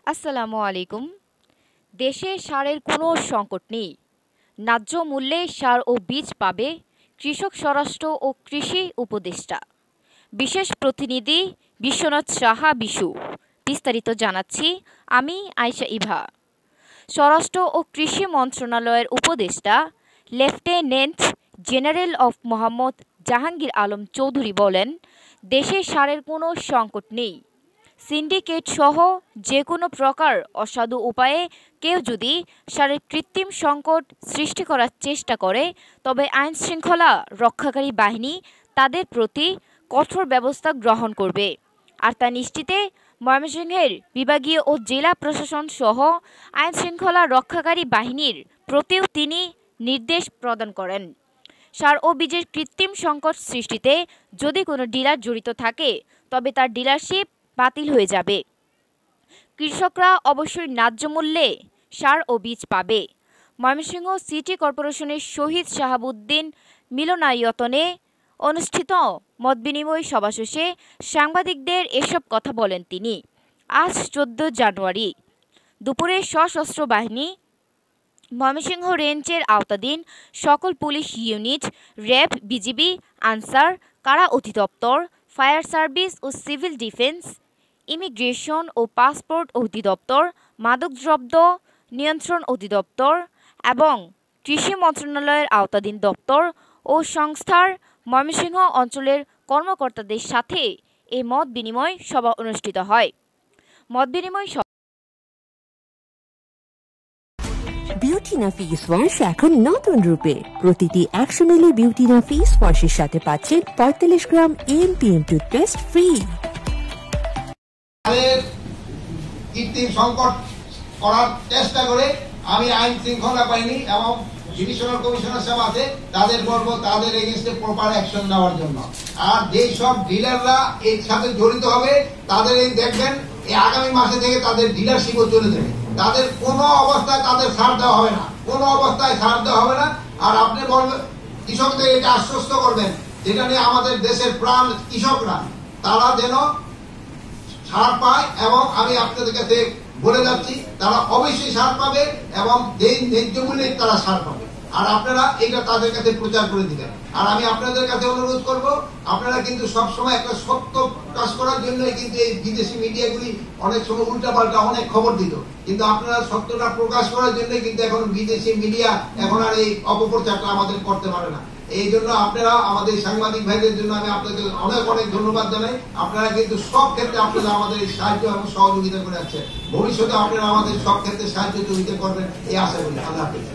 আসসালামু আলাইকুম। দেশে সারের কোনো সংকট নেই। ন্যায্য মূল্যে সার ও বীজ পাবে কৃষক, স্বরাষ্ট্র ও কৃষি উপদেষ্টা। বিশেষ প্রতিনিধি বিশ্বনাথ সাহা বিশু। বিস্তারিত জানাচ্ছি আমি আয়েশা ইভা। স্বরাষ্ট্র ও কৃষি মন্ত্রণালয়ের উপদেষ্টা lieutenant general of Mohammad Jahangir Alam Chowdhury বলেন, দেশে সারের কোনো সংকট নেই। সিন্ডিকেট সহ যে কোনো প্রকার অসাধু উপায়ে কেউ যদি সারের কৃত্রিম সংকট সৃষ্টি করার চেষ্টা করে, তবে আইনশৃঙ্খলা রক্ষাকারী বাহিনী তাদের প্রতি কঠোর ব্যবস্থা গ্রহণ করবে। আর তা নিশ্চিতে ময়মনসিংহের বিভাগীয় ও জেলা প্রশাসন সহ আইনশৃঙ্খলা রক্ষাকারী বাহিনীর প্রতিও তিনি নির্দেশ প্রদান করেন। সার ও বীজের কৃত্রিম সংকট সৃষ্টিতে যদি কোনো ডিলার জড়িত থাকে, তবে তার ডিলারশিপ বাতিল হয়ে যাবে। কৃষকরা অবশ্যই ন্যায্য মূল্যে সার ও বীজ পাবে। ময়মনসিংহ সিটি কর্পোরেশনের শহীদ শাহাবুদ্দিন মিলনায়তনে অনুষ্ঠিত মতবিনিময় সভা শেষে সাংবাদিকদের এসব কথা বলেন তিনি। আজ 14 জানুয়ারি দুপুরে সশস্ত্র বাহিনী, ময়মনসিংহ রেঞ্জের আওতাধীন সকল police unit, RAB, BGB, answer, কারা অধিদপ্তর, ফায়ার সার্ভিস ও সিভিল ডিফেন্স, ইমিগ্রেশন ও পাসপোর্ট অধিদপ্তর, মাদকদ্রব্য নিয়ন্ত্রণ অধিদপ্তর এবং কৃষি মন্ত্রণালয়ের আওতাধীন দপ্তর ও সংস্থার ময়মনসিংহ অঞ্চলের কর্মকর্তাদের সাথে এই মত বিনিময় সভা অনুষ্ঠিত হয়। মতবিনিময় বিউটিনা ফেস ওয়াশ এখন নতুন রূপে। প্রতিটি 100 মিলি বিউটিনা ফেস ওয়াশের সাথে পাচ্ছেন 45 গ্রাম এমপিএম টুথপেস্ট ফ্রি। কৃত্রিম সংকট করার চেষ্টা করে আমি আইন শৃঙ্খলা বাহিনী এবং ডিভিশনাল কমিশনার সাহেব আছে, তাদের বলবো তাদের এগেইনস্টে প্রপার অ্যাকশন নেওয়ার জন্য। আর যে সব ডিলাররা এর সাথে জড়িত হবে, তাদের এই দেখবেন এই আগামী মাসে থেকে তাদের ডিলারশিপও চলে যাবে। তাদের কোনো অবস্থায় তাদের ছাড় দেওয়া হবে না, কোনো অবস্থায় ছাড় দেওয়া হবে না। আর আপনি বলবেন কৃষকদের এটা আশ্বস্ত করবেন, যেটা নিয়ে আমাদের দেশের প্রাণ কৃষকরা, তারা যেন ছাড় পায়। এবং আমি আপনাদের কাছে বলে যাচ্ছি, তারা অবশ্যই ছাড় পাবে এবং যেই ন্যায্য মূল্যে তারা ছাড় পাবে। আর আপনারা এটা তাদের কাছে প্রচার করে দিবেন। আর আমি আপনাদের কাছে অনুরোধ করব, আপনারা কিন্তু সবসময় একটা সত্য প্রকাশ করার জন্য কিন্তু এই বিদেশি মিডিয়াগুলি অনেক সময় উল্টাপাল্টা অনেক খবর দিত, কিন্তু আপনারা সত্যটা প্রকাশ করার জন্য কিন্তু এখন বিদেশি মিডিয়া এখন আর এই অপপ্রচারটা আমাদের করতে পারে না। এই জন্য আপনারা আমাদের সাংবাদিক ভাইদের জন্য আমি আপনাদের অনেক অনেক ধন্যবাদ জানাই। আপনারা কিন্তু সব ক্ষেত্রে আপনারা আমাদের সাহায্য এবং সহযোগিতা করে যাচ্ছেন। ভবিষ্যতে আপনারা আমাদের সব ক্ষেত্রে সাহায্য সহযোগিতা করবেন এই আশা করি। আল্লাহ হাফেজ।